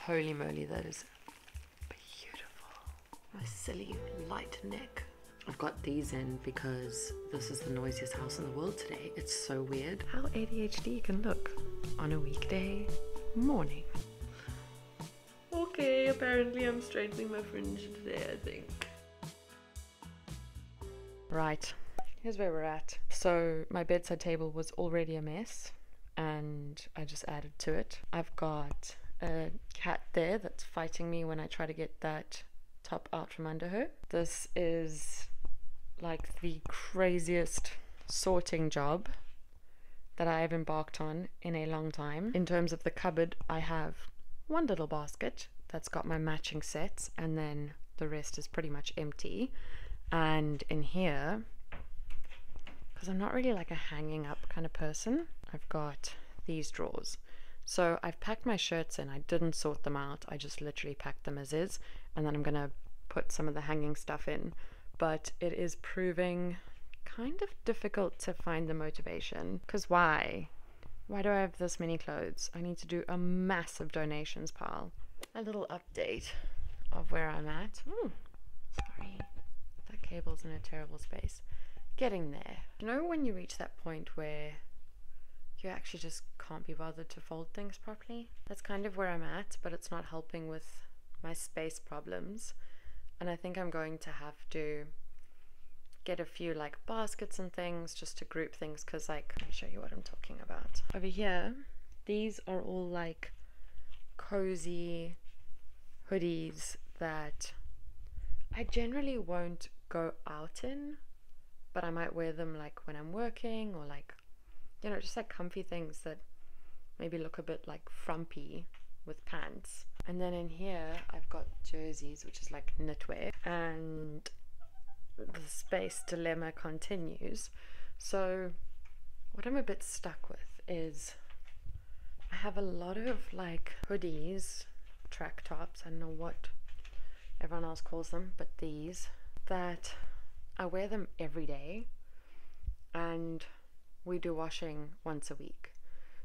Holy moly, that is beautiful. My silly light neck. I've got these in because this is the noisiest house in the world today. It's so weird how ADHD can look on a weekday morning. Okay, apparently I'm straightening my fringe today, I think. Right, here's where we're at. So my bedside table was already a mess and I just added to it. I've got a cat there that's fighting me when I try to get that top out from under her. This is like the craziest sorting job that I have embarked on in a long time. In terms of the cupboard, I have one little basket that's got my matching sets and then the rest is pretty much empty. And in here, because I'm not really like a hanging up kind of person, I've got these drawers. So I've packed my shirts in. I didn't sort them out. I just literally packed them as is. And then I'm going to put some of the hanging stuff in. But it is proving kind of difficult to find the motivation. Because why? Why do I have this many clothes? I need to do a massive donations pile. A little update of where I'm at. Ooh, sorry. That cable's in a terrible space. Getting there. You know when you reach that point where you actually just can't be bothered to fold things properly? That's kind of where I'm at, but it's not helping with my space problems. And I think I'm going to have to get a few like baskets and things just to group things, because like, let me show you what I'm talking about. Over here, these are all like cozy hoodies that I generally won't go out in, but I might wear them like when I'm working, or like, you know, just like comfy things that maybe look a bit like frumpy with pants. And then in here I've got jerseys, which is like knitwear, and the space dilemma continues. So what I'm a bit stuck with is I have a lot of like hoodies, track tops, I don't know what everyone else calls them, but these, that I wear them every day and we do washing once a week.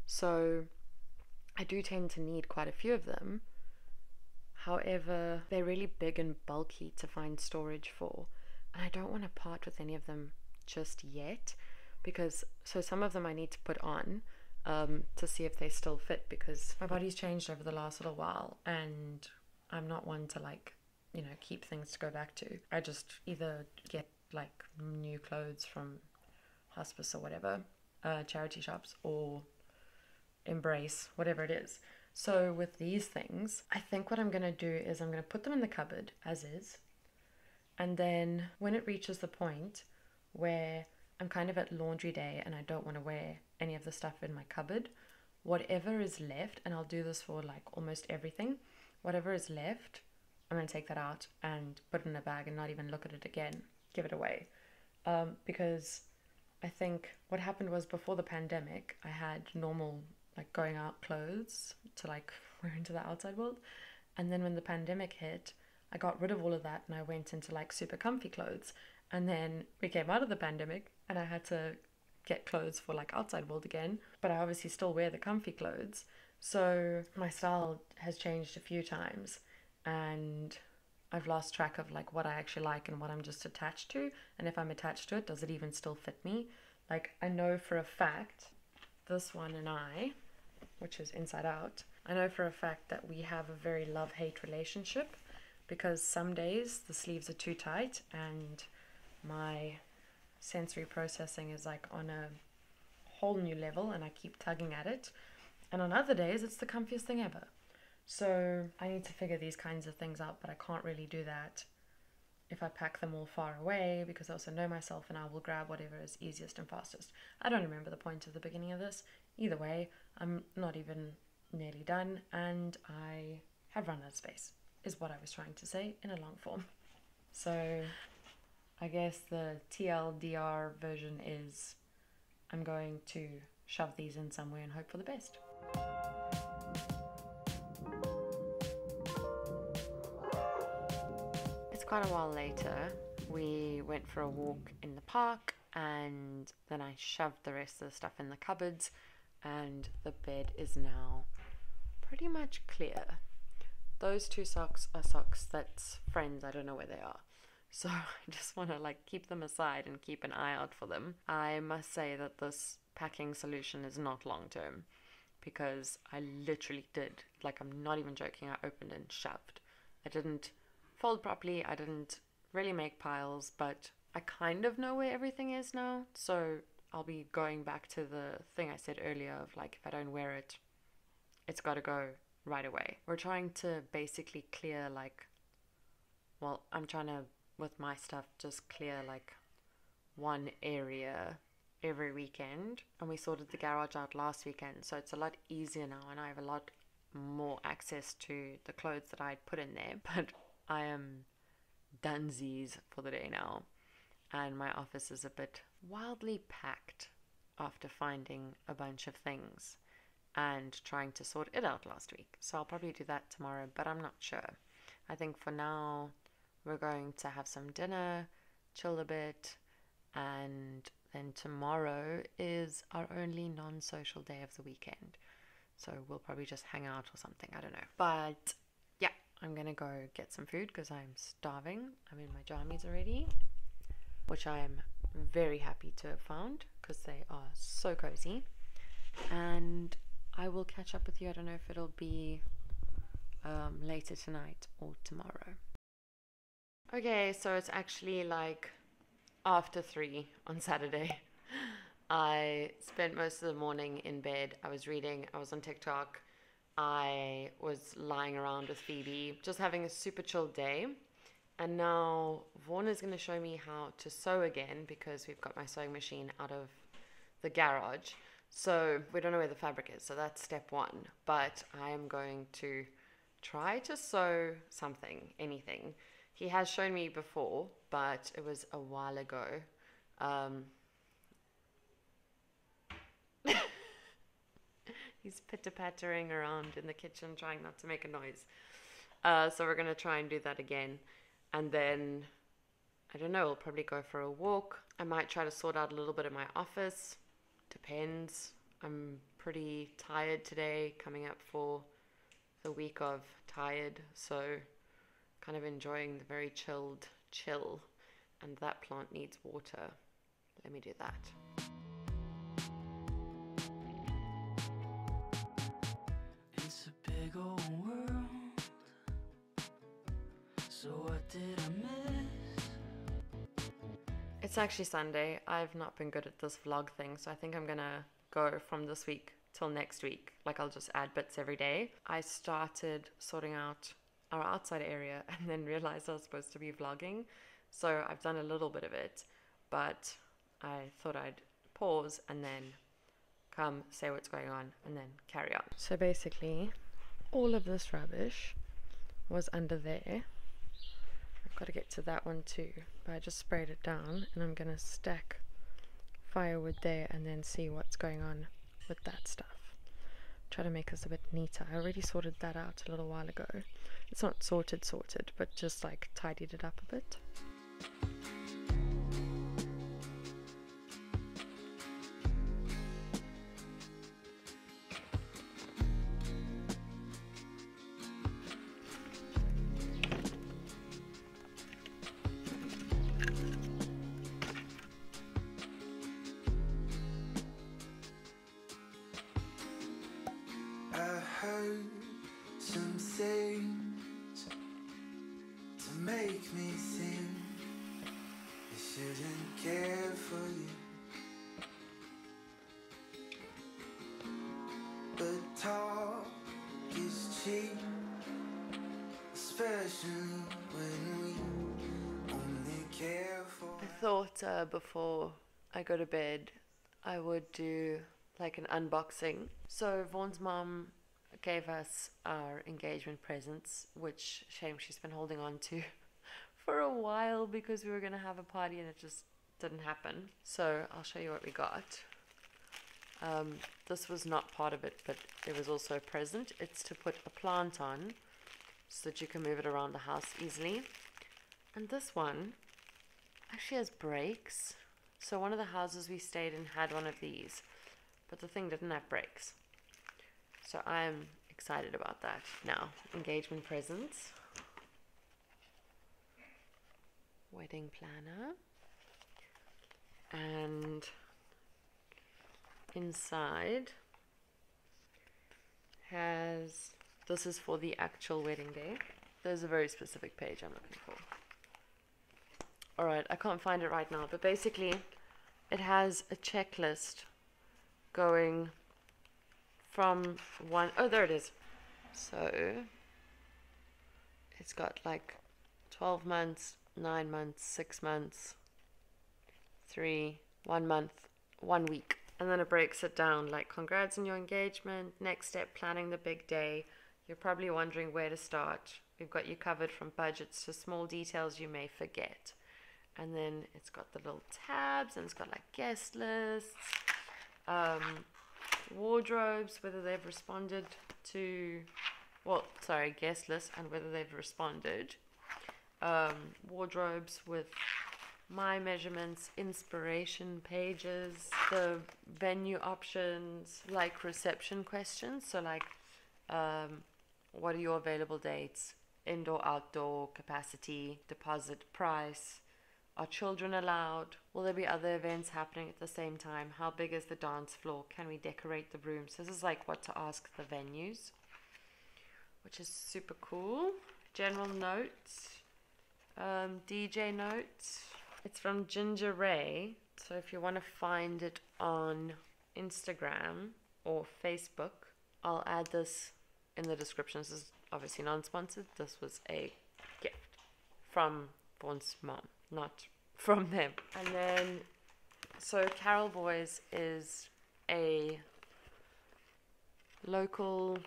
So I do tend to need quite a few of them. However, they're really big and bulky to find storage for, and I don't want to part with any of them just yet, because so some of them I need to put on to see if they still fit, because my body's changed over the last little while and I'm not one to like, you know, keep things to go back to. I just either get like new clothes from hospice or whatever, charity shops, or embrace whatever it is. So with these things, I think what I'm going to do is I'm going to put them in the cupboard as is, and then when it reaches the point where I'm kind of at laundry day and I don't want to wear any of the stuff in my cupboard, whatever is left, and I'll do this for like almost everything, whatever is left, I'm going to take that out and put it in a bag and not even look at it again, give it away. Because I think what happened was, before the pandemic, I had normal like going out clothes to like wear into the outside world, and then when the pandemic hit, I got rid of all of that and I went into like super comfy clothes. And then we came out of the pandemic and I had to get clothes for like outside world again, but I obviously still wear the comfy clothes. So my style has changed a few times and I've lost track of like what I actually like and what I'm just attached to, and if I'm attached to it, does it even still fit me? Like, I know for a fact, this one and I, which is inside out, I know for a fact that we have a very love-hate relationship, because some days the sleeves are too tight and my sensory processing is like on a whole new level and I keep tugging at it, and on other days it's the comfiest thing ever. So I need to figure these kinds of things out, but I can't really do that if I pack them all far away, because I also know myself and I will grab whatever is easiest and fastest. I don't remember the point of the beginning of this. Either way, I'm not even nearly done and I have run out of space, is what I was trying to say in a long form. So I guess the TLDR version is I'm going to shove these in somewhere and hope for the best. It's quite a while later. We went for a walk in the park and then I shoved the rest of the stuff in the cupboards, and the bed is now pretty much clear. those two socks are socks that's friends. I don't know where they are. So I just want to like keep them aside and keep an eye out for them. I must say that this packing solution is not long term, because I literally did, like, I'm not even joking, I opened and shoved. I didn't fold properly, I didn't really make piles, but I kind of know where everything is now. So I'll be going back to the thing I said earlier of like, if I don't wear it, it's got to go right away. We're trying to basically clear like, well, I'm trying to, with my stuff, just clear like one area every weekend, and we sorted the garage out last weekend, so it's a lot easier now, and I have a lot more access to the clothes that I'd put in there. But I am dunsies for the day now, and my office is a bit wildly packed after finding a bunch of things and trying to sort it out last week. So I'll probably do that tomorrow, but I'm not sure. I think for now we're going to have some dinner, chill a bit, and then tomorrow is our only non-social day of the weekend. So we'll probably just hang out or something, I don't know. But yeah, I'm gonna go get some food because I'm starving. I'm in my jammies already, which I am very happy to have found because they are so cozy. And I will catch up with you. I don't know if it'll be later tonight or tomorrow. Okay, so it's actually like after 3 on Saturday. I spent most of the morning in bed. I was reading, I was on TikTok, I was lying around with Phoebe, just having a super chill day. And now Vaughan is going to show me how to sew again because we've got my sewing machine out of the garage. So we don't know where the fabric is, so that's step 1. But I am going to try to sew something, anything. He has shown me before, but it was a while ago. He's pitter-pattering around in the kitchen, trying not to make a noise. So we're going to try and do that again. And then, I don't know, we'll probably go for a walk. I might try to sort out a little bit of my office. Depends. I'm pretty tired today, coming up for the week of tired. So kind of enjoying the very chilled chill, and that plant needs water. Let me do that. It's a big old world, so what did I miss? It's actually Sunday. I've not been good at this vlog thing, so I think I'm gonna go from this week till next week. Like, I'll just add bits every day. I started sorting out our outside area and then realized I was supposed to be vlogging, so I've done a little bit of it, but I thought I'd pause and then come say what's going on and then carry on. So basically all of this rubbish was under there. I've got to get to that one too, but I just sprayed it down, and I'm gonna stack firewood there and then see what's going on with that stuff. Try to make this a bit neater. I already sorted that out a little while ago. It's not sorted, but just like tidied it up a bit. Make me think I shouldn't care for you, but talk is cheap, especially when we only care for. I thought before I go to bed I would do like an unboxing. So Vaughan's mom gave us our engagement presents, which shame she's been holding on to for a while because we were going to have a party and it just didn't happen. So I'll show you what we got. This was not part of it, but there was also a present. It's to put a plant on so that you can move it around the house easily. And this one actually has brakes. So one of the houses we stayed in had one of these, but the thing didn't have brakes. So I'm excited about that. Now, engagement presents. Wedding planner. And inside has, this is for the actual wedding day. There's a very specific page I'm looking for. Alright, I can't find it right now, but basically it has a checklist going from one, oh there it is. So it's got like 12 months, 9 months, 6 months, 3, 1 month, 1 week. And then it breaks it down like congrats on your engagement, next step, planning the big day. You're probably wondering where to start. We've got you covered from budgets to small details you may forget. And then it's got the little tabs, and it's got like guest lists, wardrobes, whether they've responded to, guest lists and whether they've responded. Wardrobes with my measurements, inspiration pages, the venue options, like reception questions. So like, what are your available dates? Indoor, outdoor, capacity, deposit, price. Are children allowed? Will there be other events happening at the same time? How big is the dance floor? Can we decorate the rooms? This is like what to ask the venues, which is super cool. General notes, DJ notes. It's from Ginger Ray. So if you want to find it on Instagram or Facebook, I'll add this in the description. This is obviously non-sponsored. This was a gift from Vaughn's mom, not from them. And then, so Carol Boys is a local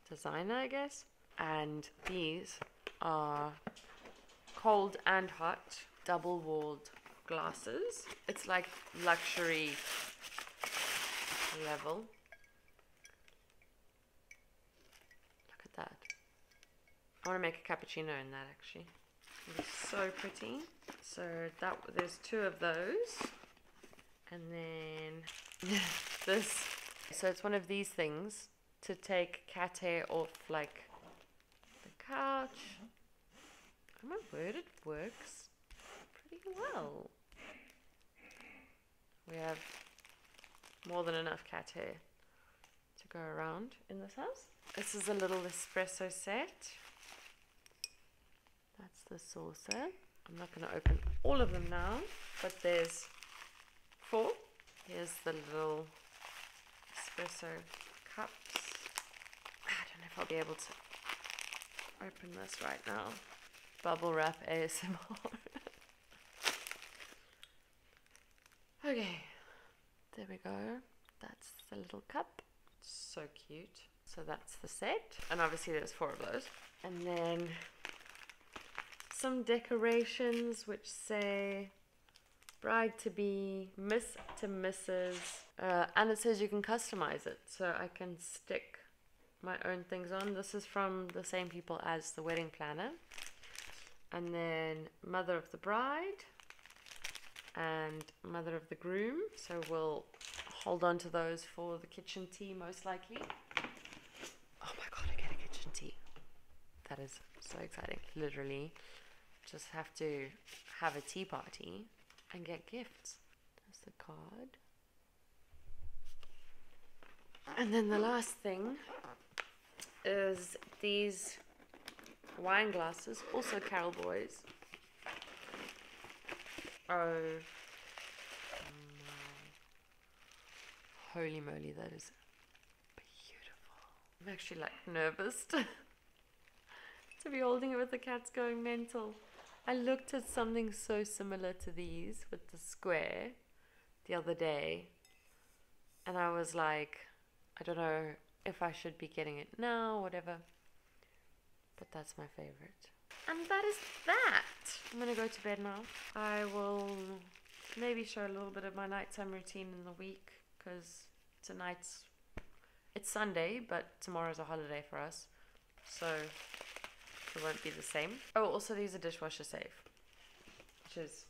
designer, I guess. And these are cold and hot double-walled glasses. It's like luxury level. Look at that. I want to make a cappuccino in that actually. It's so pretty. So there's 2 of those. And then this. So it's one of these things to take cat hair off like the couch. Oh my word, it works pretty well. We have more than enough cat hair to go around in this house. This is a little espresso set. That's the saucer. I'm not going to open all of them now, but there's 4. Here's the little espresso cups. I don't know if I'll be able to open this right now. Bubble wrap ASMR. Okay, there we go. That's the little cup. So cute. So that's the set. And obviously there's 4 of those. And then some decorations which say bride to be, miss to Mrs. And it says you can customize it. So I can stick my own things on. This is from the same people as the wedding planner. And then mother of the bride and mother of the groom. So we'll hold on to those for the kitchen tea most likely. Oh my god, I get a kitchen tea. That is so exciting. Literally just have to have a tea party and get gifts. There's the card. And then the last thing is these wine glasses, also Carol Boys. Oh my holy moly, that is beautiful. I'm actually like nervous to be holding it with the cats going mental. I looked at something so similar to these with the square the other day, and I was like, I don't know if I should be getting it now, whatever. But that's my favorite. And that is that. I'm gonna go to bed now. I will maybe show a little bit of my nighttime routine in the week, because it's Sunday, but tomorrow's a holiday for us, so it won't be the same. Oh, also these are dishwasher safe, which is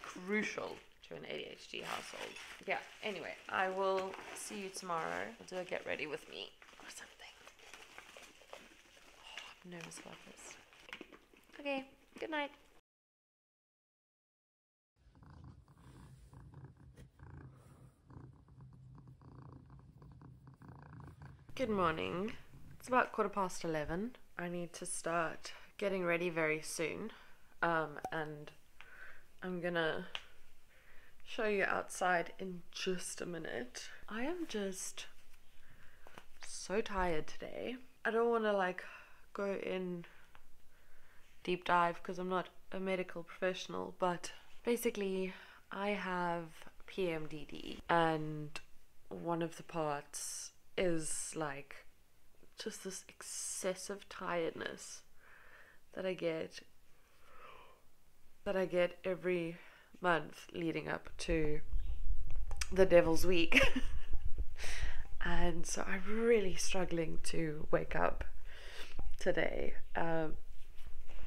crucial to an ADHD household. Yeah, anyway, I will see you tomorrow. I'll do a get ready with me or something. I'm nervous about this. Okay, good night. Good morning. It's about 11:15. I need to start getting ready very soon. And I'm gonna show you outside in just a minute. I am just so tired today. I don't want to like go in deep dive because I'm not a medical professional, but basically I have PMDD, and one of the parts is like just this excessive tiredness that I get every month leading up to the Devil's Week. And so I'm really struggling to wake up today.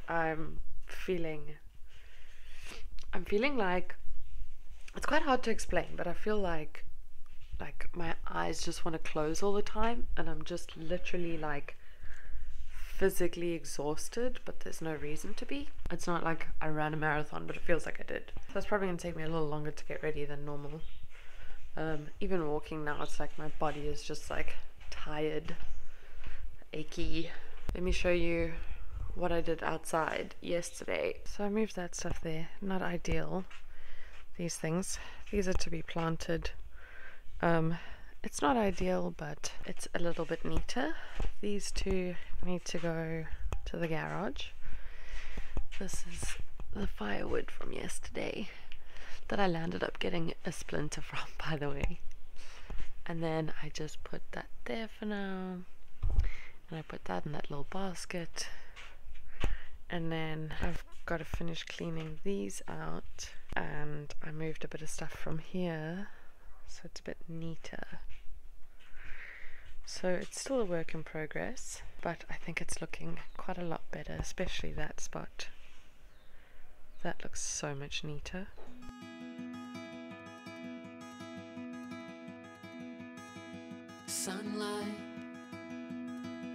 I'm feeling like, it's quite hard to explain, but I feel like my eyes just want to close all the time, and I'm just literally like physically exhausted, but there's no reason to be. It's not like I ran a marathon, but it feels like I did. So it's probably gonna take me a little longer to get ready than normal. Even walking now, it's like my body is just like tired, achy. Let me show you what I did outside yesterday. So I moved that stuff there. Not ideal. These are to be planted. It's not ideal, but it's a little bit neater. These two need to go to the garage. This is the firewood from yesterday that I landed up getting a splinter from, by the way. And then I just put that there for now, and I put that in that little basket. And then I've got to finish cleaning these out, and I moved a bit of stuff from here so it's a bit neater. So it's still a work in progress, but I think it's looking quite a lot better, especially that spot. That looks so much neater. Sunlight,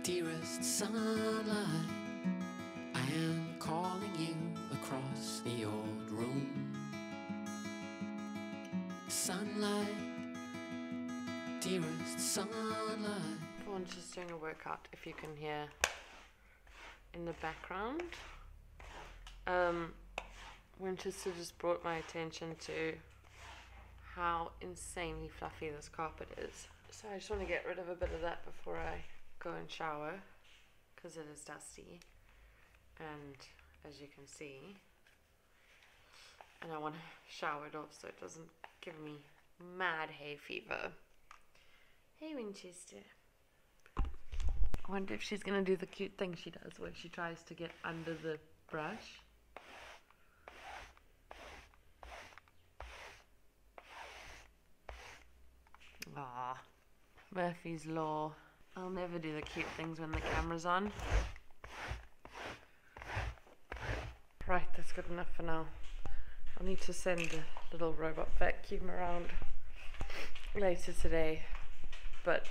dearest sunlight, I am calling you across the old room. Sunlight, dearest sunlight. Everyone's just doing a workout, if you can hear in the background. Winchester just brought my attention to how insanely fluffy this carpet is. So I just want to get rid of a bit of that before I go and shower, because it is dusty, and as you can see, and I want to shower it off so it doesn't give me mad hay fever. Hey Winchester. I wonder if she's going to do the cute thing she does where she tries to get under the brush. Ah, Murphy's Law. I'll never do the cute things when the camera's on. Right, that's good enough for now. I'll need to send a little robot vacuum around later today, but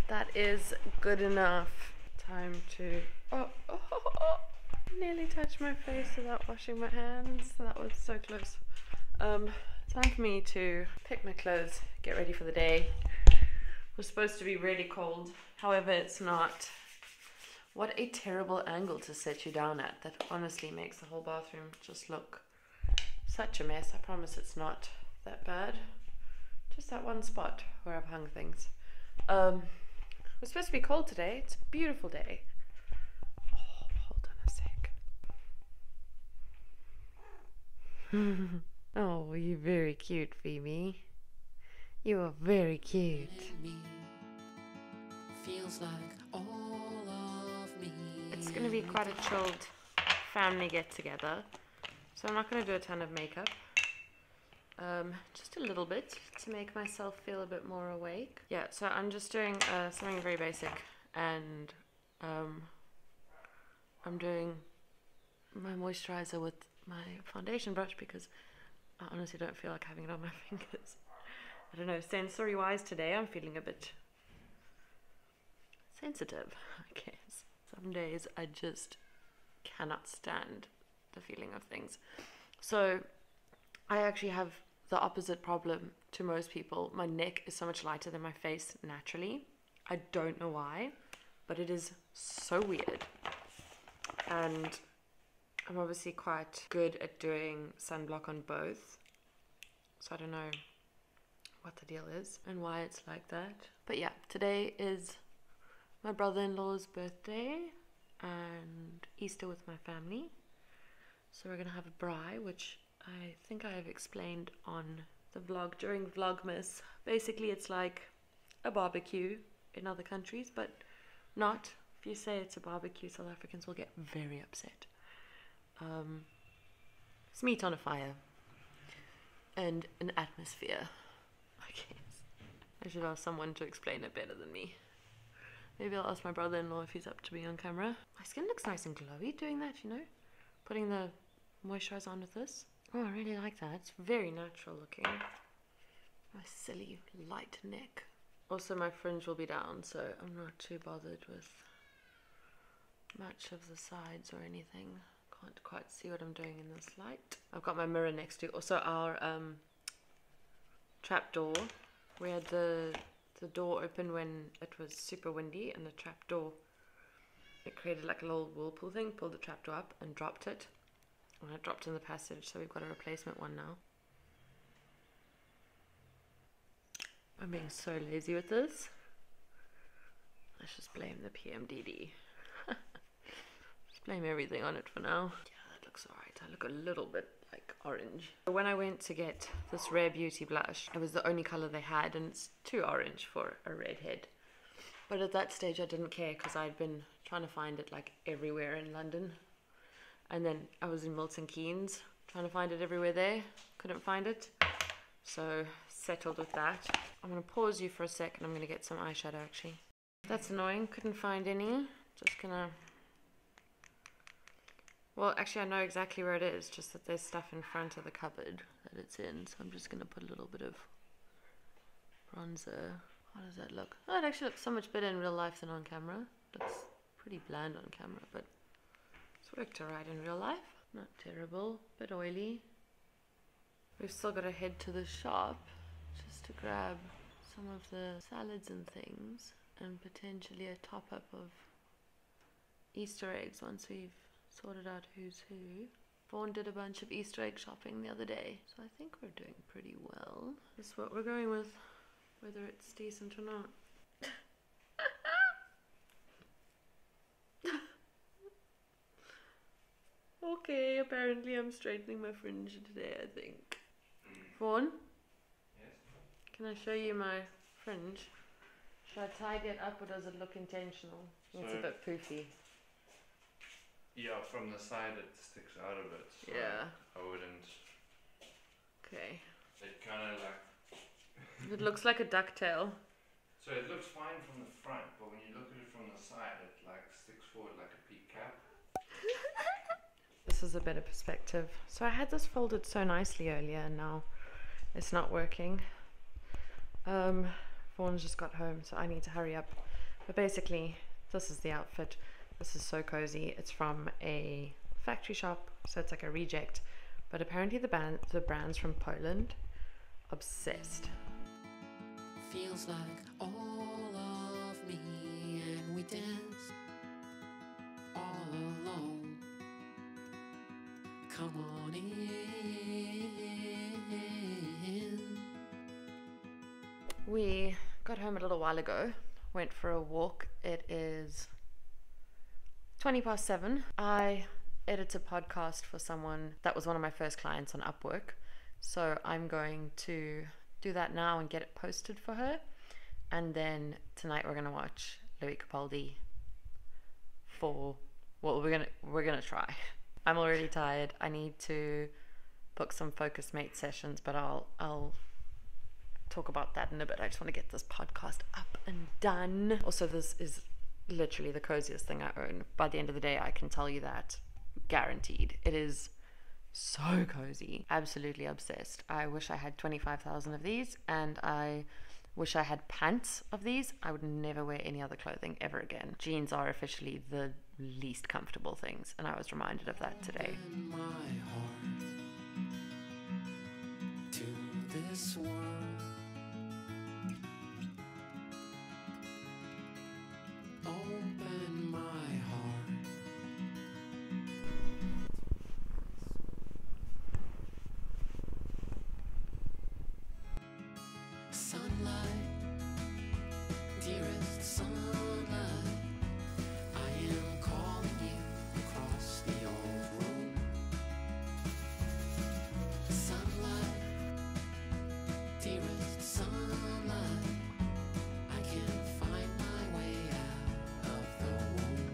that is good enough. Time to nearly touched my face without washing my hands. That was so close. Time for me to pick my clothes, get ready for the day. It was supposed to be really cold, however it's not. What a terrible angle to set you down at. That honestly makes the whole bathroom just look such a mess. I promise it's not that bad. Just that one spot where I've hung things. It was supposed to be cold today. It's a beautiful day. Oh, hold on a sec. Oh, you're very cute, Phoebe. You are very cute. Feels like all of me. It's going to be quite a chilled family get-together, so I'm not going to do a ton of makeup. Just a little bit to make myself feel a bit more awake. Yeah, so I'm just doing something very basic, and I'm doing my moisturizer with my foundation brush because I honestly don't feel like having it on my fingers. I don't know, sensory wise today I'm feeling a bit sensitive, I guess. Some days I just cannot stand the feeling of things. So I actually have the opposite problem to most people. My neck is so much lighter than my face naturally. I don't know why, but it is so weird. And I'm obviously quite good at doing sunblock on both. So I don't know what the deal is and why it's like that. But yeah, today is my brother-in-law's birthday and Easter with my family. So we're going to have a braai, which I think I have explained on the vlog during Vlogmas. Basically, it's like a barbecue in other countries, but not. If you say it's a barbecue, South Africans will get very upset. It's meat on a fire and an atmosphere, I guess. I should ask someone to explain it better than me. Maybe I'll ask my brother-in-law if he's up to be on camera. My skin looks nice and glowy doing that, you know? Putting the moisturizer on with this. Oh, I really like that. It's very natural looking. My silly light neck. Also, my fringe will be down, so I'm not too bothered with much of the sides or anything. Can't quite see what I'm doing in this light. I've got my mirror next to also our trap door. We had the door open when it was super windy, and the trap door, it created like a little whirlpool thing, pulled the trap door up and dropped it. And it dropped in the passage, so we've got a replacement one now. I'm being so lazy with this. Let's just blame the PMDD. Just blame everything on it for now. Yeah, that looks alright. I look a little bit like orange. When I went to get this Rare Beauty blush, it was the only colour they had, and it's too orange for a redhead. But at that stage I didn't care because I'd been trying to find it like everywhere in London. And then I was in Milton Keynes trying to find it everywhere there. Couldn't find it. So settled with that. I'm going to pause you for a sec and I'm going to get some eyeshadow actually. That's annoying. Couldn't find any. Just going to... Well, actually I know exactly where it is. Just that there's stuff in front of the cupboard that it's in. So I'm just going to put a little bit of bronzer. How does that look? Oh, it actually looks so much better in real life than on camera. Looks pretty bland on camera, but... it's worked alright in real life. Not terrible, bit oily. We've still got to head to the shop just to grab some of the salads and things, and potentially a top up of Easter eggs once we've sorted out who's who. Vaughan did a bunch of Easter egg shopping the other day, so I think we're doing pretty well. This is what we're going with, whether it's decent or not. Okay, apparently I'm straightening my fringe today, I think. Vaughan? Yes? Can I show you my fringe? Should I tidy it up or does it look intentional? It's a bit poofy. Yeah, from the side it sticks out a bit. So Yeah. I wouldn't. Okay. It kind of like. It looks like a ducktail. So it looks fine from the front, but when you look at it from the side, it like sticks forward like a peak cap. This is a better perspective. So I had this folded so nicely earlier and now it's not working. Vaughan's just got home, so I need to hurry up. But basically, this is the outfit. This is so cozy. It's from a factory shop, so it's like a reject. But apparently the brand's from Poland. Obsessed. Feels like all of me, and we dance all alone. Come on in. We got home a little while ago, went for a walk. It is 7:20. I edit a podcast for someone that was one of my first clients on Upwork, so I'm going to do that now and get it posted for her. And then tonight we're gonna watch Louis Capaldi for, well, we're gonna try. I'm already tired. I need to book some Focus Mate sessions, but I'll talk about that in a bit. I just want to get this podcast up and done. Also, this is literally the coziest thing I own. By the end of the day, I can tell you that, guaranteed. It is so cozy. Absolutely obsessed. I wish I had 25,000 of these, and I wish I had pants of these. I would never wear any other clothing ever again. Jeans are officially the least comfortable things, and I was reminded of that today. Open my heart to this world. Open my heart. Sunlight, dearest sunlight, I am calling you across the old room. Sunlight, dearest sunlight, I can find my way out of the womb.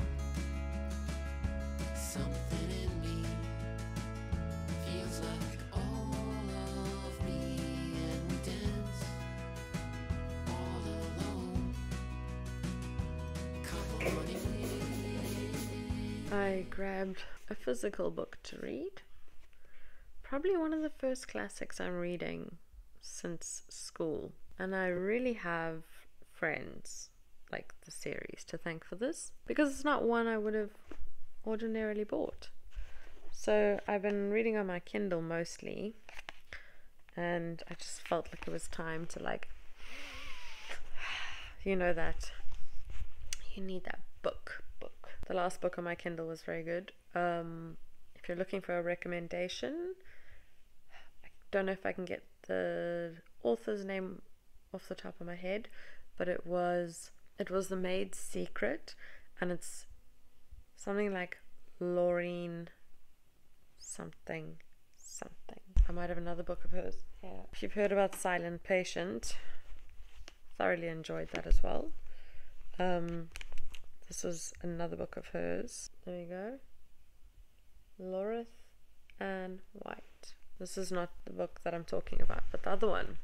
Something in me feels like all of me, and we dance all alone. Come on in. I grabbed a physical book to read. Probably one of the first classics I'm reading since school. And I really have Friends, like the series, to thank for this, because it's not one I would have ordinarily bought. So I've been reading on my Kindle mostly, and I just felt like it was time to, like, you know, that you need that book. The last book on my Kindle was very good. If you're looking for a recommendation, I don't know if I can get the author's name off the top of my head, but it was The Maid's Secret, and it's something like Laureen something. I might have another book of hers. Yeah. If you've heard about Silent Patient, thoroughly enjoyed that as well. This was another book of hers. There you go. Laurith Ann White. This is not the book that I'm talking about, but the other one,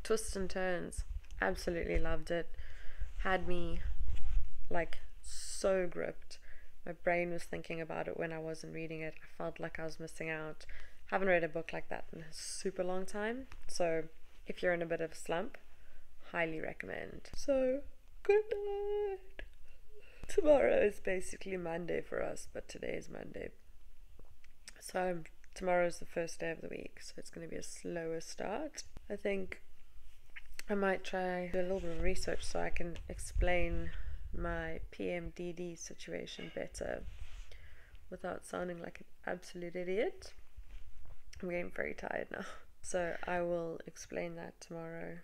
Twists and Turns. Absolutely loved it. Had me, like, so gripped. My brain was thinking about it when I wasn't reading it. I felt like I was missing out. Haven't read a book like that in a super long time. So if you're in a bit of a slump, highly recommend. So, good night. Tomorrow is basically Monday for us, but today is Monday. So tomorrow is the first day of the week, so it's going to be a slower start. I think I might try do a little bit of research so I can explain my PMDD situation better without sounding like an absolute idiot. I'm getting very tired now, so I will explain that tomorrow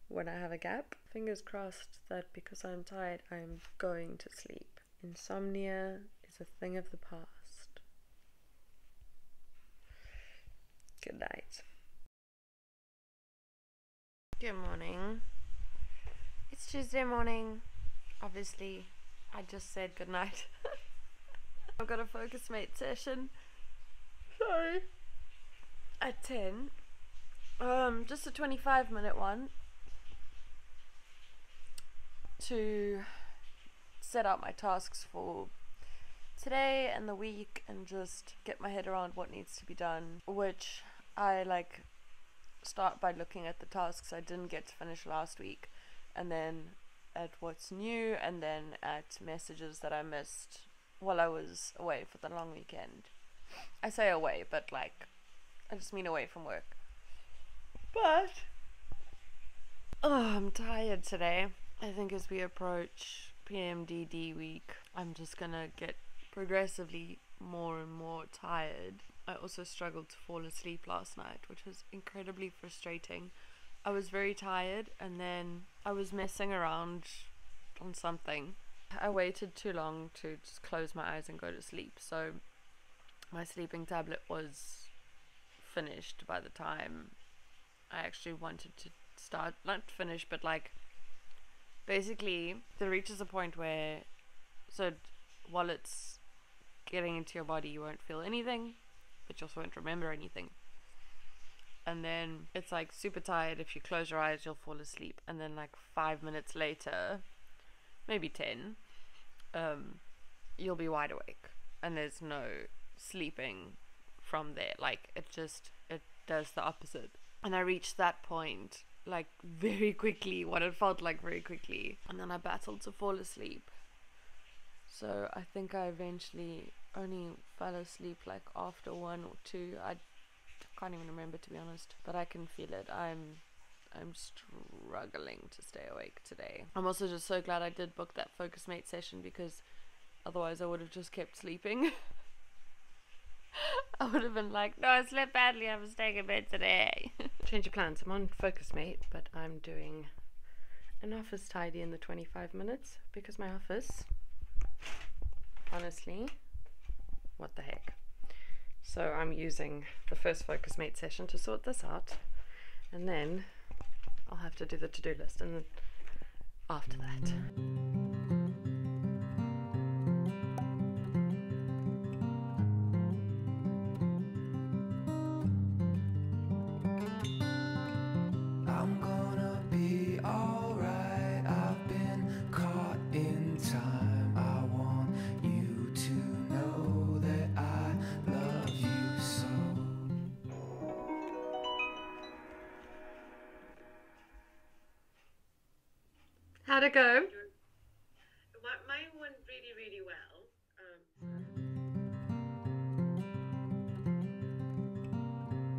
when I have a gap. Fingers crossed that because I'm tired, I'm going to sleep. Insomnia is a thing of the past. Good night. Good morning. It's Tuesday morning. Obviously, I just said good night. I've got a focus mate session. Sorry. At 10. Just a 25-minute one to set out my tasks for today and the week and just get my head around what needs to be done, which I start by looking at the tasks I didn't get to finish last week, and then at what's new, and then at messages that I missed while I was away for the long weekend. I say away, but I just mean away from work. But I'm tired today. I think as we approach PMDD week, I'm just gonna get progressively more and more tired. I also struggled to fall asleep last night, which was incredibly frustrating. I was very tired, and then I was messing around on something. I waited too long to just close my eyes and go to sleep, so my sleeping tablet was finished by the time I actually wanted to start. Not finish, but basically there reaches a point where, so while it's getting into your body, you won't feel anything, but you also won't remember anything. And then it's super tired. If you close your eyes, you'll fall asleep. And then 5 minutes later, maybe 10, you'll be wide awake. And there's no sleeping from there. It does the opposite. And I reached that point like very quickly, what it felt like very quickly, and then I battled to fall asleep. So I think I eventually only fell asleep like after 1 or 2. I can't even remember, to be honest, but I can feel it. I'm struggling to stay awake today. I'm also just so glad I did book that focus mate session, because otherwise I would have just kept sleeping. I would have been like, no, I slept badly, I was staying in bed today. Change of plans. I'm on focus mate, but I'm doing an office tidy in the 25 minutes because my office, honestly, what the heck. So I'm using the first focus mate session to sort this out, and then I'll have to do the to-do list, and then after that. I'm gonna be alright. I've been caught in time. I want you to know that I love you so. How'd it go? Mine went really, really well.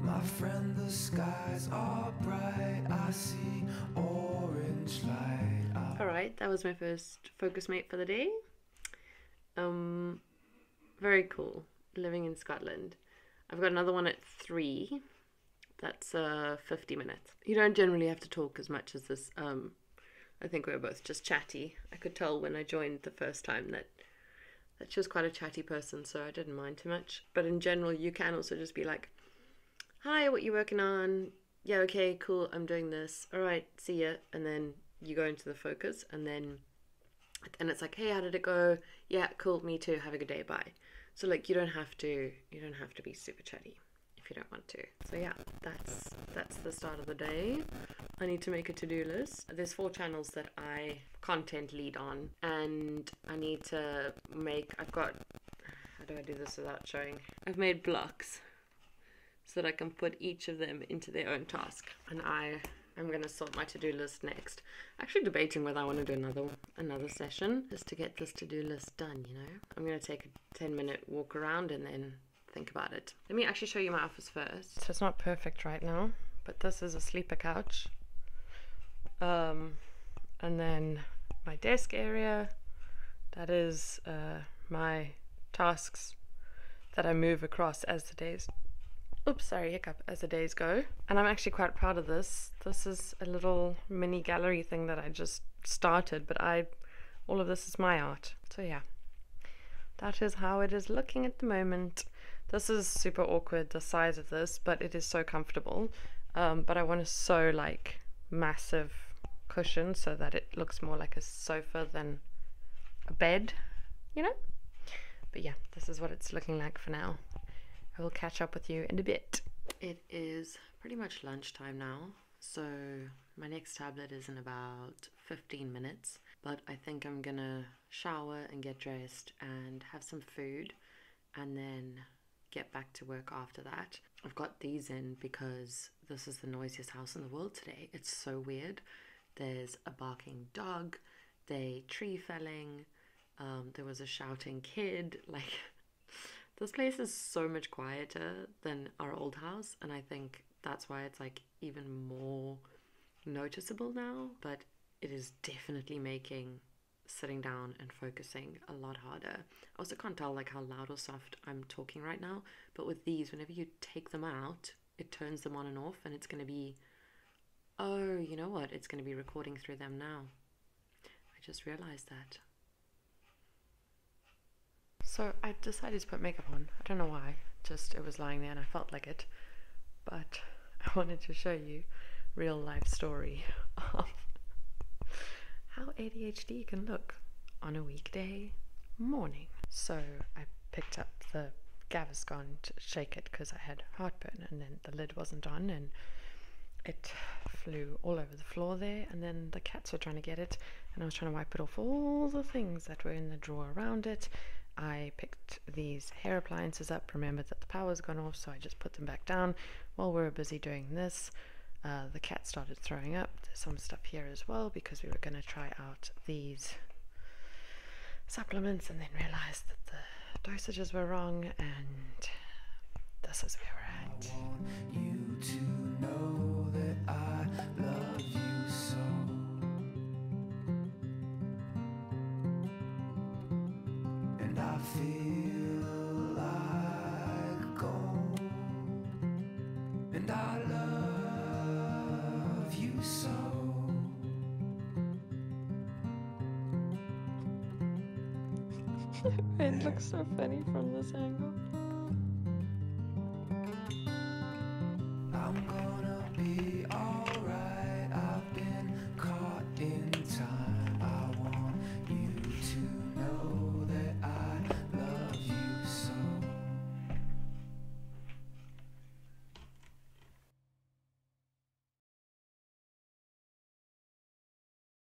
My friend, the skies are bright. I see orange light. Alright, that was my first focus mate for the day. Very cool. Living in Scotland. I've got another one at 3. That's 50 minutes. You don't generally have to talk as much as this. I think we were both just chatty. I could tell when I joined the first time that she was quite a chatty person, so I didn't mind too much. But in general, you can also just be like, hi, what you working on? Yeah, okay, cool, I'm doing this. Alright, see ya. And then you go into the focus, and it's like, hey, how did it go? Yeah, cool, me too, have a good day, bye. So like you don't have to be super chatty if you don't want to. So yeah, that's the start of the day. I need to make a to-do list. There's 4 channels that I content lead on, and I need to make, how do I do this without showing? I've made blocks so that I can put each of them into their own task, and I'm going to sort my to-do list next. Actually debating whether I want to do another session just to get this to-do list done, you know. I'm going to take a 10-minute walk around and then think about it. Let me actually show you my office first. So it's not perfect right now, but this is a sleeper couch. And then my desk area, that is my tasks that I move across as the days as the days go. And I'm actually quite proud of this. This is a little mini gallery thing that I just started, but all of this is my art. So yeah, that is how it is looking at the moment. This is super awkward, the size of this, but it is so comfortable. But I want a so like massive cushion so that it looks more like a sofa than a bed, you know? But yeah, this is what it's looking like for now. I will catch up with you in a bit. It is pretty much lunchtime now, so my next tablet is in about 15 minutes, but I think I'm gonna shower and get dressed and have some food and then get back to work after that. I've got these in because this is the noisiest house in the world today. It's so weird. There's a barking dog, they tree felling, there was a shouting kid, like this place is so much quieter than our old house, and I think that's why it's like even more noticeable now, but it is definitely making sitting down and focusing a lot harder. I also can't tell like how loud or soft I'm talking right now, but with these, whenever you take them out, it turns them on and off, and it's going to be, oh, you know what, it's going to be recording through them now. I just realized that. So I decided to put makeup on. I don't know why, just it was lying there and I felt like it, but I wanted to show you real life story of how ADHD can look on a weekday morning. So I picked up the Gaviscon to shake it because I had heartburn, and then the lid wasn't on and it flew all over the floor there, and then the cats were trying to get it and I was trying to wipe it off all the things that were in the drawer around it. I picked these hair appliances up, remembered that the power's gone off, so I just put them back down while we were busy doing this. The cat started throwing up. There's some stuff here as well because we were going to try out these supplements and then realized that the dosages were wrong, and this is where we're at. I want you to know that I love you so. And I feel like gold. And I love you so. It looks so funny from this angle.